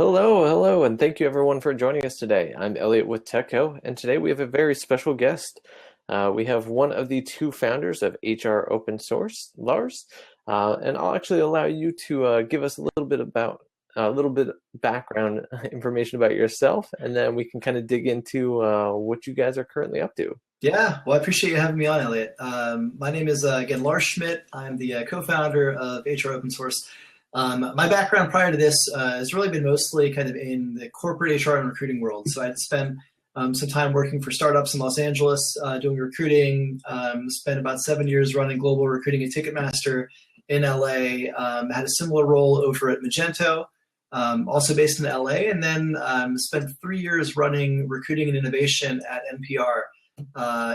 Hello, and thank you everyone for joining us today. I'm Elliot with TechCo, and today we have a very special guest. We have one of the two founders of HR Open Source, Lars, and I'll actually allow you to give us a little bit background information about yourself, and then we can kind of dig into what you guys are currently up to. Yeah, well, I appreciate you having me on, Elliot. My name is, again, Lars Schmidt. I'm the co-founder of HR Open Source. My background prior to this has really been mostly kind of in the corporate HR and recruiting world. So I'd spent some time working for startups in Los Angeles doing recruiting, spent about 7 years running global recruiting at Ticketmaster in LA, had a similar role over at Magento, also based in LA, and then spent 3 years running recruiting and innovation at NPR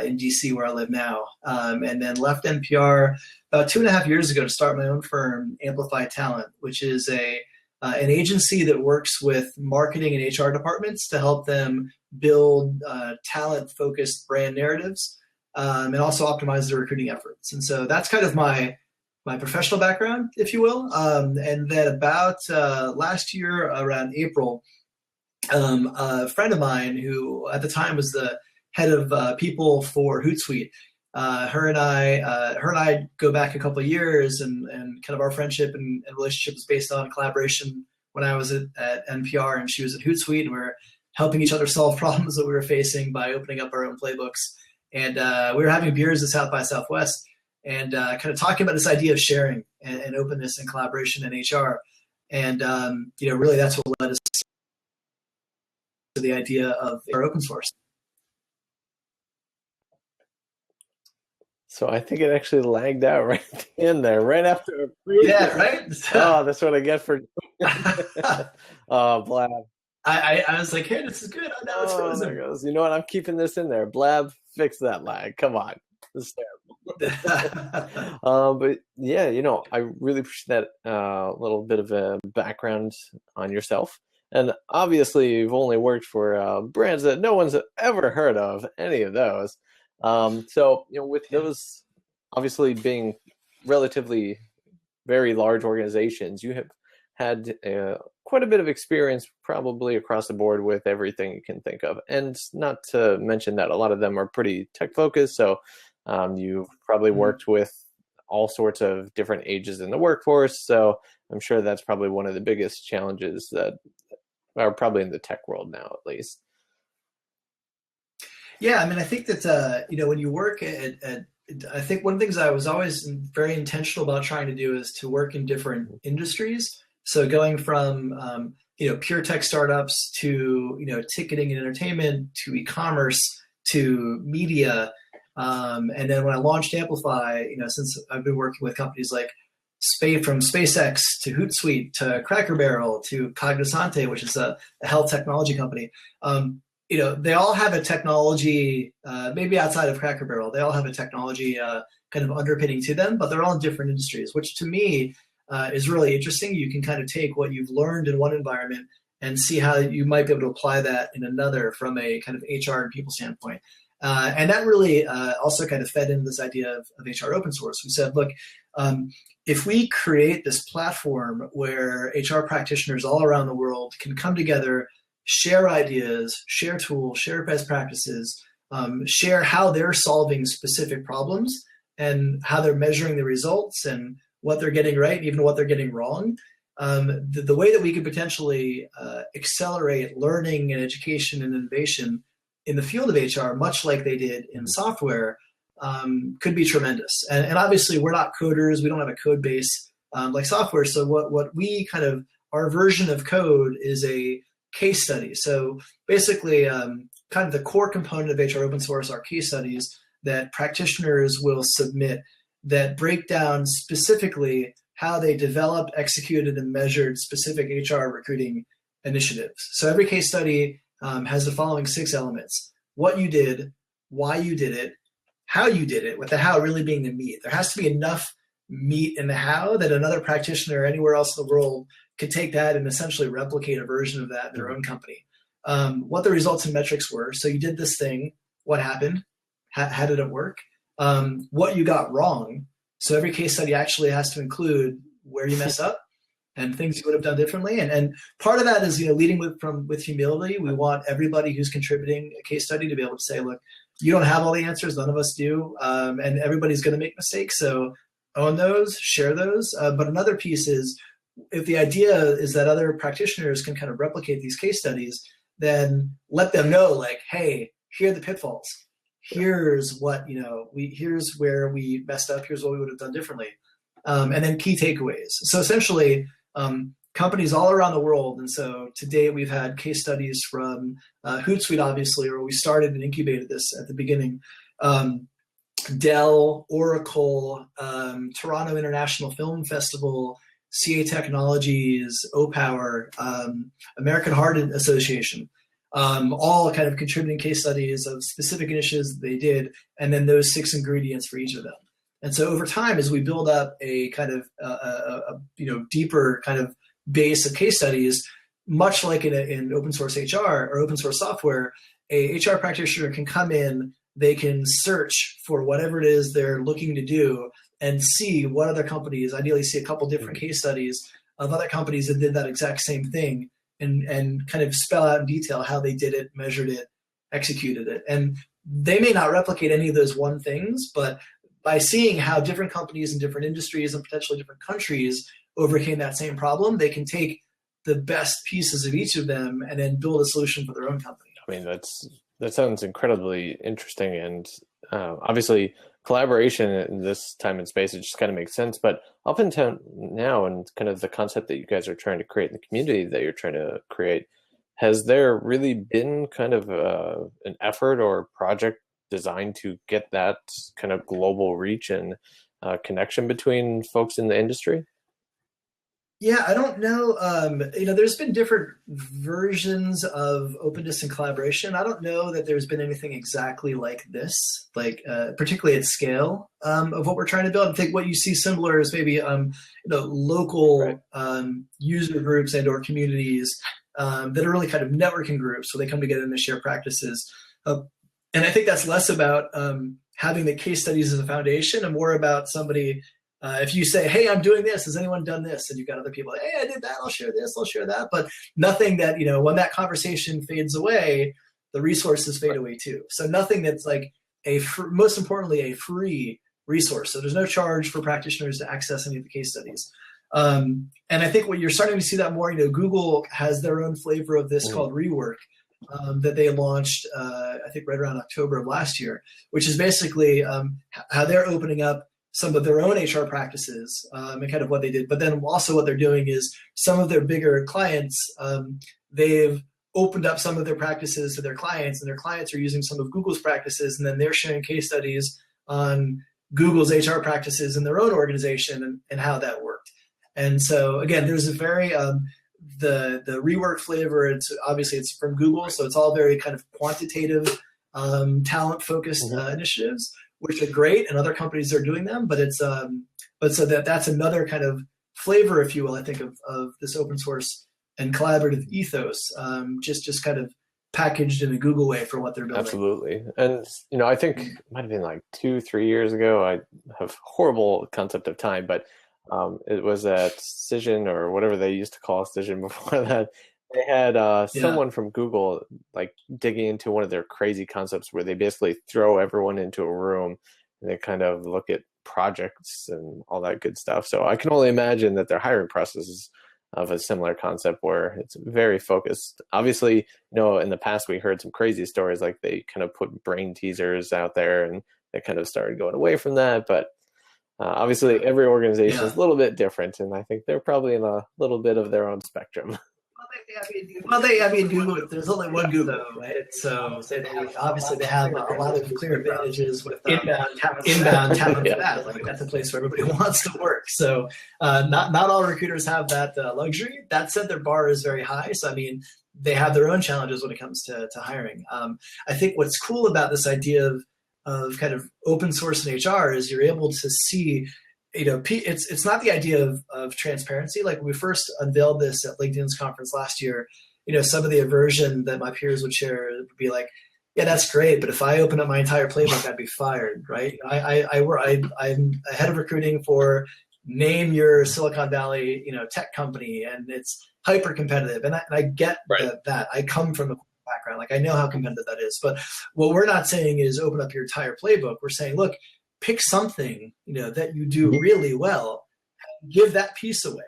in DC, where I live now, and then left NPR about 2.5 years ago to start my own firm, Amplify Talent, which is an agency that works with marketing and HR departments to help them build talent-focused brand narratives and also optimize their recruiting efforts. And so that's kind of my professional background, if you will. And then about last year, around April, a friend of mine who at the time was the head of people for Hootsuite. Her and I go back a couple of years, and kind of our friendship and relationship was based on collaboration when I was at NPR and she was at Hootsuite, and we were helping each other solve problems that we were facing by opening up our own playbooks. And we were having beers at South by Southwest and kind of talking about this idea of sharing and openness and collaboration in HR. And really that's what led us to the idea of our open source. So I think it actually lagged out right at the end there, right after a preview. Yeah, right? Oh, that's what I get for oh, Blab. I was like, hey, this is good. Oh, no, it's frozen. There goes. You know what? I'm keeping this in there. Blab, fix that lag. Come on. This is terrible. But yeah, I really appreciate that little bit of a background on yourself. And obviously, you've only worked for brands that no one's ever heard of, any of those. So, with those obviously being relatively very large organizations, you have had quite a bit of experience probably across the board with everything you can think of. And not to mention that a lot of them are pretty tech focused. So you've probably worked with all sorts of different ages in the workforce. So I'm sure that's probably one of the biggest challenges that are probably in the tech world now, at least. Yeah, I mean, I think that, when you work I think one of the things I was always very intentional about trying to do is to work in different industries. So going from, pure tech startups to, ticketing and entertainment to e-commerce to media. And then when I launched Amplify, since I've been working with companies like from SpaceX to Hootsuite to Cracker Barrel to Cognosante, which is a health technology company, they all have a technology, maybe outside of Cracker Barrel, they all have a technology kind of underpinning to them, but they're all in different industries, which to me is really interesting. You can kind of take what you've learned in one environment and see how you might be able to apply that in another from a kind of HR and people standpoint. And that really also kind of fed into this idea of HR open source. We said, look, if we create this platform where HR practitioners all around the world can come together, share ideas, share tools, share best practices, share how they're solving specific problems and how they're measuring the results and what they're getting right and even what they're getting wrong. The way that we could potentially accelerate learning and education and innovation in the field of HR, much like they did in software, could be tremendous. And obviously, we're not coders. We don't have a code base like software. So what we our version of code is a case study. So basically, kind of the core component of HR open source are case studies that practitioners will submit that break down specifically how they developed, executed, and measured specific HR recruiting initiatives. So every case study has the following 6 elements: what you did, why you did it, how you did it, with the how really being the meat. There has to be enough meat in the how that another practitioner anywhere else in the world could take that and essentially replicate a version of that in their own company. What the results and metrics were. So you did this thing, what happened? How did it work? What you got wrong. So every case study actually has to include where you messed up, and things you would have done differently. And part of that is, leading with humility. We want everybody who's contributing a case study to be able to say, look, you don't have all the answers, none of us do, and everybody's going to make mistakes. So own those, share those. But another piece is, if the idea is that other practitioners can kind of replicate these case studies, then let them know, like, hey, here are the pitfalls. Here's what, here's where we messed up. Here's what we would have done differently. And then key takeaways. So essentially, companies all around the world. And so today we've had case studies from Hootsuite, obviously, or we started and incubated this at the beginning. Dell, Oracle, Toronto International Film Festival, CA Technologies, O-Power, American Heart Association, all kind of contributing case studies of specific initiatives they did, and then those 6 ingredients for each of them. And so over time, as we build up a kind of deeper kind of base of case studies, much like in open source HR or open source software, a HR practitioner can come in, they can search for whatever it is they're looking to do and see what other companies, ideally see a couple different case studies of other companies that did that exact same thing, and kind of spell out in detail how they did it, measured it, executed it. And they may not replicate any of those one things, but by seeing how different companies in different industries and potentially different countries overcame that same problem, they can take the best pieces of each of them and then build a solution for their own company. I mean, that sounds incredibly interesting, and obviously collaboration in this time and space, it just kind of makes sense. But up until now, and kind of the concept that you guys are trying to create in the community that you're trying to create, has there really been kind of an effort or project designed to get that kind of global reach and connection between folks in the industry? Yeah, I don't know. There's been different versions of openness and collaboration. I don't know that there's been anything exactly like this, like particularly at scale of what we're trying to build. I think what you see similar is maybe local user groups and or communities that are really kind of networking groups, so they come together and they share practices. And I think that's less about having the case studies as a foundation and more about somebody. If you say, hey, I'm doing this, has anyone done this? And you've got other people, like, hey, I did that, I'll share this, I'll share that. But nothing that, when that conversation fades away, the resources fade away too. So nothing that's like most importantly, a free resource. So there's no charge for practitioners to access any of the case studies. And I think what you're starting to see that more, Google has their own flavor of this called Rework that they launched, I think right around October of last year, which is basically how they're opening up some of their own HR practices and kind of what they did. But then also what they're doing is some of their bigger clients, they've opened up some of their practices to their clients, and their clients are using some of Google's practices, and then they're sharing case studies on Google's HR practices in their own organization and how that worked. And so again, there's a very, the Rework flavor, it's from Google, so it's all very kind of quantitative, talent-focused initiatives, which are great, and other companies are doing them, but it's that's another kind of flavor, if you will, I think, of this open source and collaborative ethos, just kind of packaged in a Google way for what they're building. Absolutely. And I think it might have been like 2-3 years ago. I have horrible concept of time, but it was at Cision, or whatever they used to call Cision before that. They had someone from Google like digging into one of their crazy concepts where they basically throw everyone into a room and they kind of look at projects and all that good stuff. So I can only imagine that their hiring process is of a similar concept where it's very focused. Obviously, in the past we heard some crazy stories, like they kind of put brain teasers out there and they kind of started going away from that. But obviously every organization is a little bit different, and I think they're probably in a little bit of their own spectrum. Google, there's only one Google, right? So obviously they have a lot of clear advantages with inbound talent for that. Like, that's a place where everybody wants to work. So not all recruiters have that luxury. That said, their bar is very high. So, they have their own challenges when it comes to hiring. I think what's cool about this idea of kind of open source in HR is you're able to see, it's not the idea of transparency. Like when we first unveiled this at LinkedIn's conference last year, some of the aversion that my peers would share would be like, yeah, that's great, but if I open up my entire playbook, I'd be fired, right? I'm a head of recruiting for name your Silicon Valley, tech company, and it's hyper competitive. And I get that. I come from a background, like I know how competitive that is. But what we're not saying is open up your entire playbook. We're saying, look, pick something, that you do really well, give that piece away.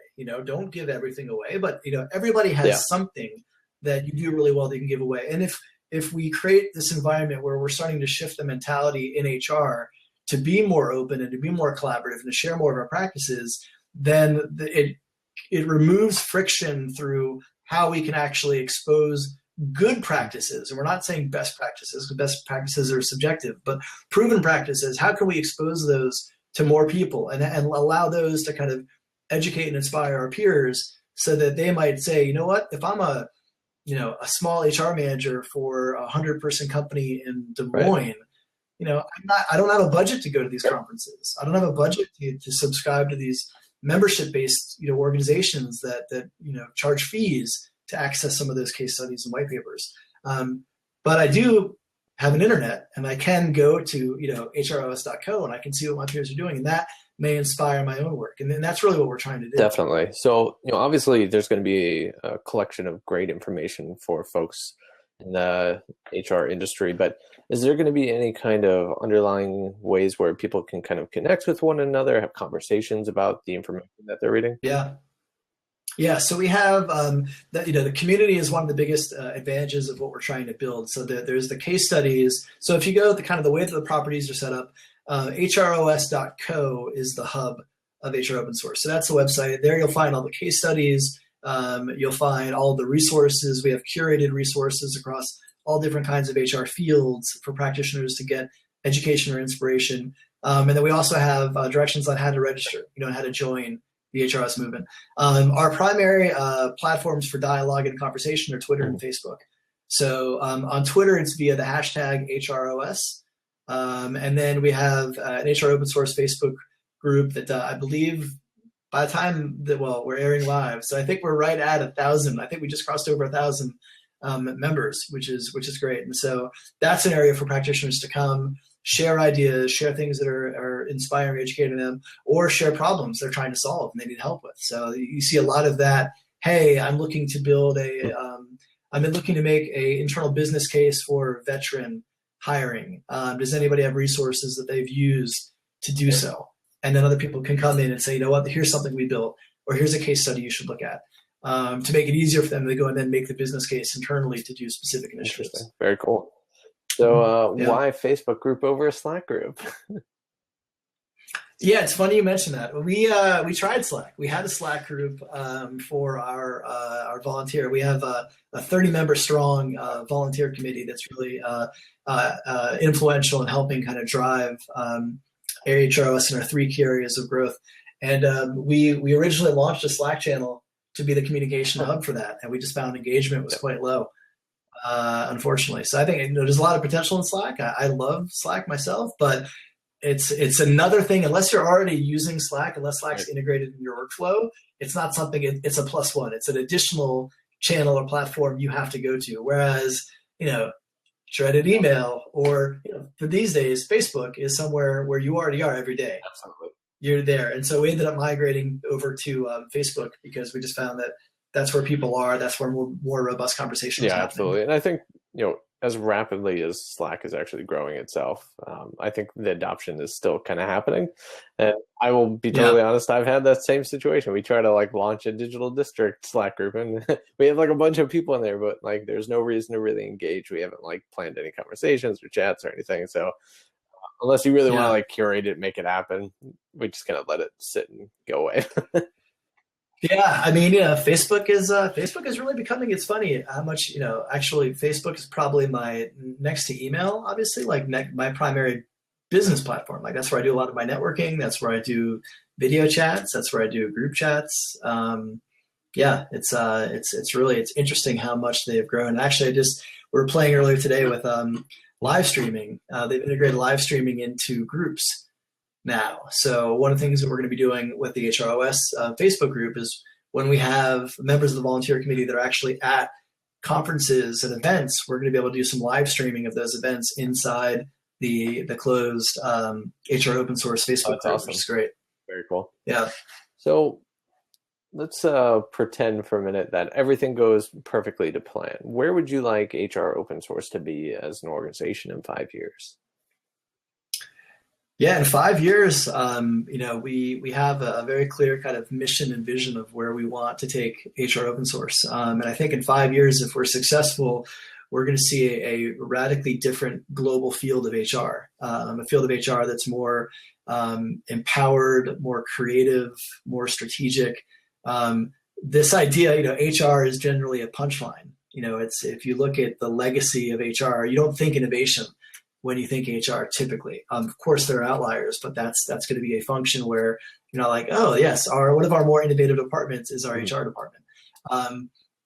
Don't give everything away, but everybody has something that you do really well that you can give away. And if we create this environment where we're starting to shift the mentality in HR to be more open and to be more collaborative and to share more of our practices, then it removes friction through how we can actually expose good practices. And we're not saying best practices, because best practices are subjective, but proven practices. How can we expose those to more people and allow those to kind of educate and inspire our peers so that they might say, you know what, if I'm a small HR manager for a 100-person company in Des Moines, I don't have a budget to go to these conferences. I don't have a budget to subscribe to these membership-based, organizations that charge fees to access some of those case studies and white papers. But I do have an internet, and I can go to hros.co and I can see what my peers are doing, and that may inspire my own work. And then that's really what we're trying to do. Definitely. So, obviously there's going to be a collection of great information for folks in the HR industry, but is there going to be any kind of underlying ways where people can kind of connect with one another, have conversations about the information that they're reading? Yeah. So we have the community is one of the biggest advantages of what we're trying to build. So there's the case studies. So if you go the way that the properties are set up, hros.co is the hub of HR open source. So that's the website. There you'll find all the case studies. You'll find all the resources. We have curated resources across all different kinds of HR fields for practitioners to get education or inspiration. And then we also have directions on how to register, and how to join the HRS movement. Our primary platforms for dialogue and conversation are Twitter and Facebook. So on Twitter, it's via the hashtag HROS. And then we have an HR open source Facebook group that I believe by the time that, we're airing live. So I think we're right at 1,000. I think we just crossed over 1,000 members, which is great. And so that's an area for practitioners to come, share ideas, share things that are inspiring, educating them, or share problems they're trying to solve and they need help with. So you see a lot of that. Hey, I'm looking to build I've been looking to make a internal business case for veteran hiring. Does anybody have resources that they've used to do so? And then other people can come in and say, you know what, here's something we built, or here's a case study you should look at, to make it easier for them to go and then make the business case internally to do specific initiatives. Very cool. So why Facebook group over a Slack group? Yeah, it's funny you mentioned that. We tried Slack. We had a Slack group for our volunteer. We have a 30-member strong volunteer committee that's really influential in helping kind of drive HROS in our 3 key areas of growth. And we originally launched a Slack channel to be the communication hub for that, and we just found engagement was quite low, unfortunately. So I think there's a lot of potential in Slack. I love Slack myself, but it's another thing. Unless you're already using Slack, unless Slack's integrated in your workflow, it's not something. It's a plus one. It's an additional channel or platform you have to go to. Whereas shredded email or for these days, Facebook is somewhere where you already are every day. Absolutely. You're there. And so we ended up migrating over to Facebook because we just found that that's where people are. That's where more robust conversations happen. Absolutely. And I think, as rapidly as Slack is actually growing itself, I think the adoption is still kind of happening. And I will be totally honest, I've had that same situation. We try to launch a digital district Slack group and we have a bunch of people in there, but there's no reason to really engage. We haven't planned any conversations or chats or anything. So unless you really want to curate it, make it happen, we just kind of let it sit and go away. Yeah, I mean, Facebook is really becoming. It's funny how much actually Facebook is probably my next to email. Obviously, my primary business platform. That's where I do a lot of my networking. That's where I do video chats. That's where I do group chats. It's interesting how much they have grown. Actually, we were playing earlier today with live streaming. They've integrated live streaming into groups now. So one of the things that we're going to be doing with the HROS Facebook group is when we have members of the volunteer committee that are actually at conferences and events, we're going to be able to do some live streaming of those events inside the closed HR open source Facebook group, which is great. Very cool. Yeah. So let's pretend for a minute that everything goes perfectly to plan. Where would you like HR open source to be as an organization in 5 years? Yeah, in 5 years, we have a very clear kind of mission and vision of where we want to take HR open source. And I think in 5 years, if we're successful, we're going to see a radically different global field of HR, a field of HR that's more empowered, more creative, more strategic. This idea, HR is generally a punchline. It's if you look at the legacy of HR, you don't think innovation when you think HR typically. Of course, there are outliers, but that's going to be a function where like, oh yes, one of our more innovative departments is our HR department.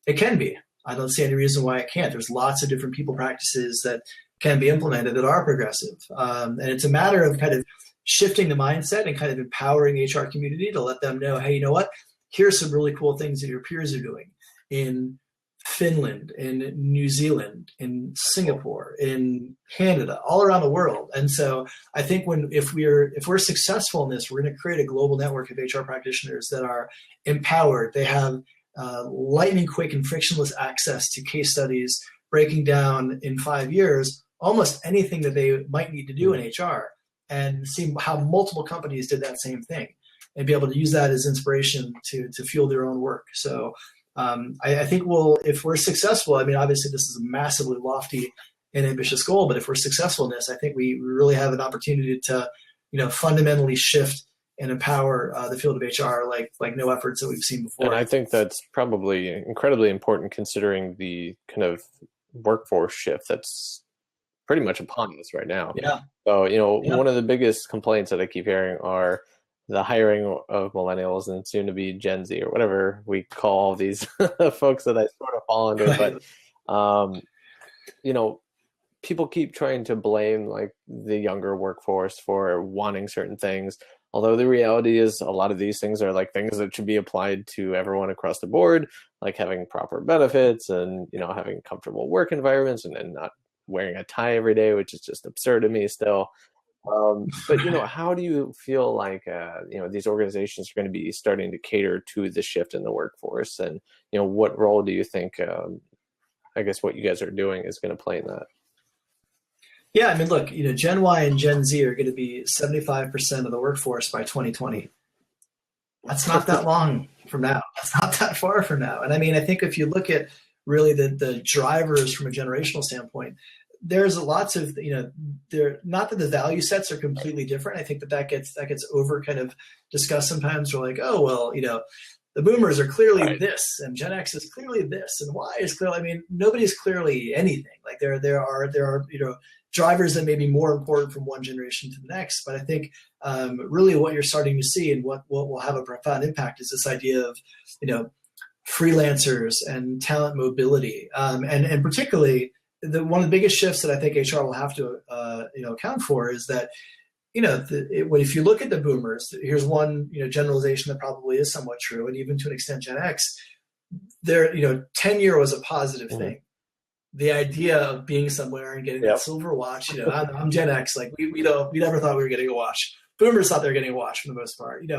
It can be. I don't see any reason why it can't. There's lots of different people practices that can be implemented that are progressive, and it's a matter of kind of shifting the mindset and kind of empowering the HR community to let them know, hey, you know what? Here's some really cool things that your peers are doing in Finland, in New Zealand, in Singapore, in Canada, all around the world. And so I think if we're successful in this, we're going to create a global network of HR practitioners that are empowered. They have lightning quick and frictionless access to case studies, breaking down in 5 years almost anything that they might need to do in HR, and see how multiple companies did that same thing, and be able to use that as inspiration to fuel their own work. So I think if we're successful, I mean, obviously this is a massively lofty and ambitious goal, but if we're successful in this, I think we really have an opportunity to, fundamentally shift and empower the field of HR like no efforts that we've seen before. And I think that's probably incredibly important considering the kind of workforce shift that's pretty much upon us right now. Yeah. So, one of the biggest complaints that I keep hearing are the hiring of millennials and soon to be Gen Z or whatever we call these folks that I sort of fall under. But, people keep trying to blame like the younger workforce for wanting certain things. Although the reality is a lot of these things are like things that should be applied to everyone across the board, like having proper benefits and, having comfortable work environments and not wearing a tie every day, which is just absurd to me still. But, how do you feel like, these organizations are going to be starting to cater to the shift in the workforce? And, what role do you think, I guess what you guys are doing is going to play in that? Yeah, I mean, look, Gen Y and Gen Z are going to be 75% of the workforce by 2020. That's not that long from now. That's not that far from now. And I mean, I think if you look at really the drivers from a generational standpoint, there's lots of, not that the value sets are completely different. I think that gets over kind of discussed sometimes. We're like, oh, well, the boomers are clearly this, and Gen X is clearly this, and Y is clearly, I mean, nobody's clearly anything. Like there are drivers that may be more important from one generation to the next. But I think really what you're starting to see and what will have a profound impact is this idea of, freelancers and talent mobility. And particularly one of the biggest shifts that I think HR will have to, account for is that, if you look at the boomers, here's one, generalization that probably is somewhat true. And even to an extent, Gen X, tenure was a positive thing. The idea of being somewhere and getting that silver watch, I'm Gen X, like we never thought we were getting a watch. Boomers thought they were getting a watch for the most part.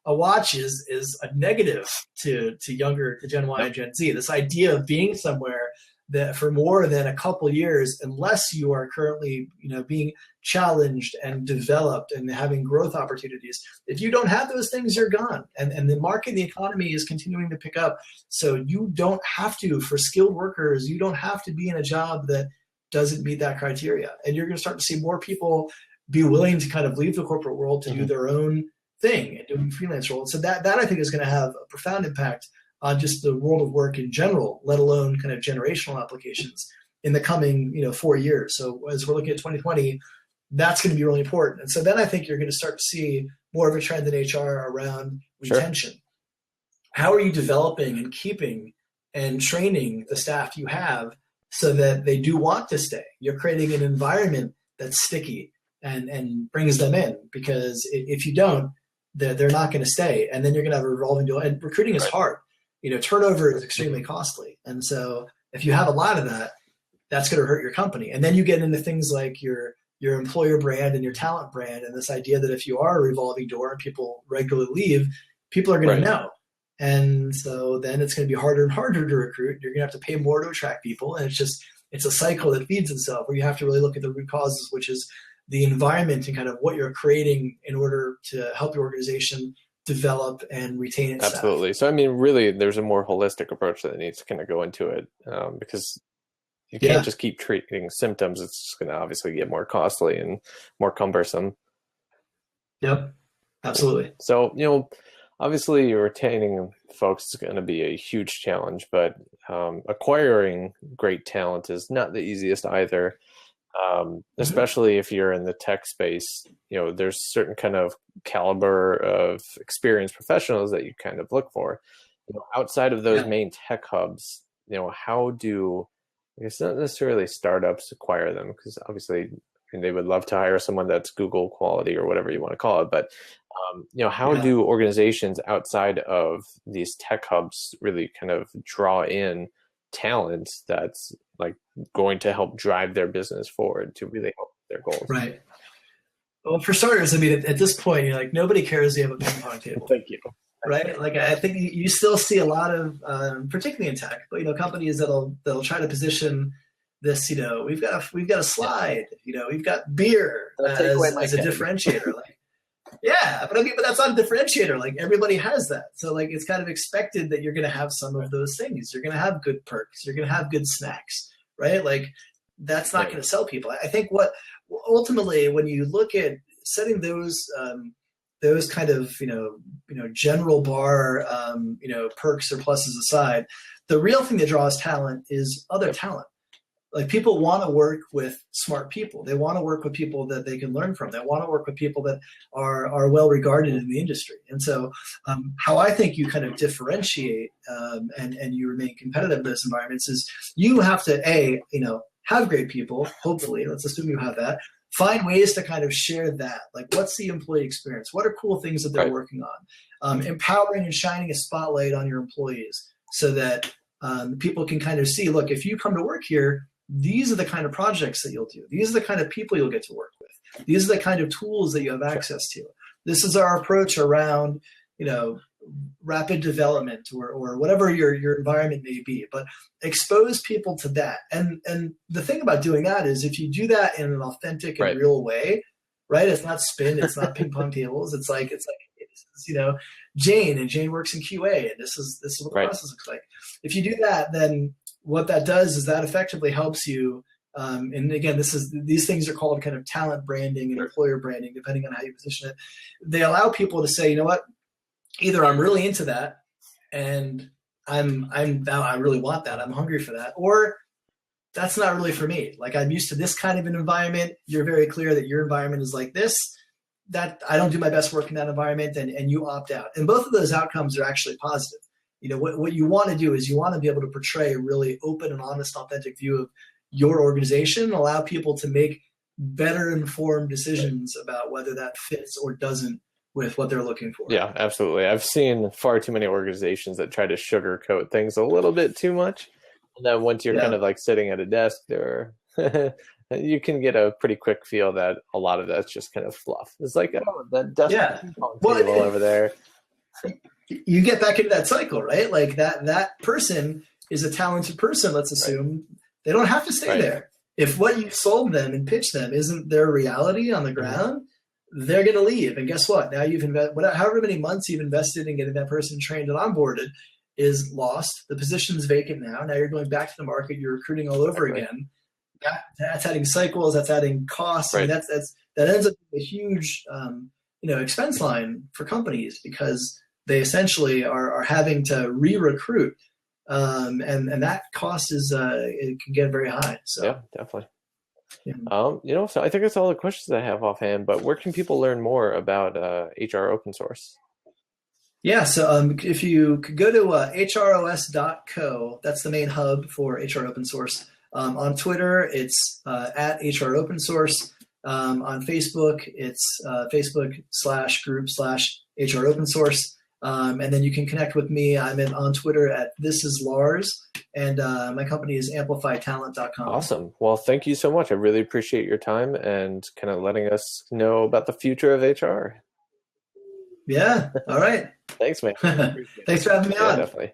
A watch is a negative to Gen Y and Gen Z. This idea of being somewhere that for more than a couple years, unless you are currently, being challenged and developed and having growth opportunities, if you don't have those things, you're gone. And the market, the economy is continuing to pick up. So you don't have to, for skilled workers, you don't have to be in a job that doesn't meet that criteria. And you're going to start to see more people be willing to kind of leave the corporate world to do their own thing and doing freelance roles. So that I think is going to have a profound impact on just the world of work in general, let alone kind of generational applications in the coming, 4 years. So as we're looking at 2020, that's going to be really important. And so then I think you're going to start to see more of a trend in HR around retention. Sure. How are you developing and keeping and training the staff you have so that they do want to stay? You're creating an environment that's sticky and brings them in, because if you don't, they're not going to stay. And then you're going to have a revolving door. And recruiting is hard. Turnover is extremely costly. And so if you have a lot of that, that's going to hurt your company. And then you get into things like your your employer brand and your talent brand, and this idea that if you are a revolving door and people regularly leave, people are going to know. And so then it's going to be harder and harder to recruit. You're going to have to pay more to attract people. And it's a cycle that feeds itself, where you have to really look at the root causes, which is the environment and kind of what you're creating in order to help your organization develop and retain its Absolutely. staff. So, I mean, really, there's a more holistic approach that needs to kind of go into it, because you can't just keep treating symptoms. It's just going to obviously get more costly and more cumbersome. Yep, absolutely. So, obviously retaining folks is going to be a huge challenge, but acquiring great talent is not the easiest either. Especially if you're in the tech space, there's certain kind of caliber of experienced professionals that you kind of look for. Outside of those main tech hubs, how do, I guess not necessarily startups acquire them, because obviously they would love to hire someone that's Google quality or whatever you want to call it. But, how do organizations outside of these tech hubs really kind of draw in talent that's like going to help drive their business forward to really help their goals? Right. Well, for starters, I mean, at this point, nobody cares you have a ping pong table. Thank you. Right. Like, I think you still see a lot of, particularly in tech, but, companies that'll try to position this, we've got a slide, we've got beer as a differentiator. Like, but that's not a differentiator. Like, everybody has that. So like, it's kind of expected that you're going to have some of those things. You're going to have good perks. You're going to have good snacks, right? Like, that's not going to sell people. I think what ultimately, when you look at setting those kind of, general bar, perks or pluses aside, the real thing that draws talent is other talent. Like, people want to work with smart people. They want to work with people that they can learn from. They want to work with people that are well regarded in the industry. And so how I think you kind of differentiate and you remain competitive in those environments is you have to, have great people, hopefully, let's assume you have that. Find ways to kind of share that. Like, what's the employee experience? What are cool things that they're working on? Empowering and shining a spotlight on your employees so that people can kind of see, look, if you come to work here, these are the kind of projects that you'll do. These are the kind of people you'll get to work with. These are the kind of tools that you have access to. This is our approach around, rapid development or whatever your environment may be. But expose people to that. And the thing about doing that is, if you do that in an authentic and real way, right? It's not spin. It's not ping pong tables. It's like Jane, and Jane works in QA, and this is what the process looks like. If you do that, then what that does is that effectively helps you. And again, these things are called kind of talent branding and employer branding, depending on how you position it. They allow people to say, you know what, either I'm really into that and I really want that, I'm hungry for that, or that's not really for me. Like, I'm used to this kind of an environment. You're very clear that your environment is like this, that I don't do my best work in that environment, and you opt out. And both of those outcomes are actually positive. What you want to do is you want to be able to portray a really open and honest, authentic view of your organization, allow people to make better informed decisions about whether that fits or doesn't with what they're looking for. Yeah, absolutely. I've seen far too many organizations that try to sugarcoat things a little bit too much. And then once you're kind of like sitting at a desk there, you can get a pretty quick feel that a lot of that's just kind of fluff. It's like, that desk table over there. You get back into that cycle, right? Like, that person is a talented person, let's assume. They don't have to stay there. If what you sold them and pitched them isn't their reality on the ground, they're going to leave. And guess what? Now you've invested, however many months you've invested in getting that person trained and onboarded is lost. The position's vacant now. Now you're going back to the market. You're recruiting all over again. That's adding cycles. That's adding costs. I mean, that ends up being a huge, expense line for companies, because they essentially are having to re-recruit. And that cost it can get very high. So yeah, definitely. Yeah. So I think that's all the questions I have offhand, but where can people learn more about HR open source? Yeah. So if you could go to hros.co, that's the main hub for HR open source. On Twitter, it's at HR open source. On Facebook, it's Facebook.com/group/HR open source. And then you can connect with me. I'm on Twitter at This Is Lars, and my company is amplifytalent.com. Awesome. Well, thank you so much. I really appreciate your time and kind of letting us know about the future of HR. Yeah. All right. Thanks, man. Thanks for having me Yeah, on. definitely.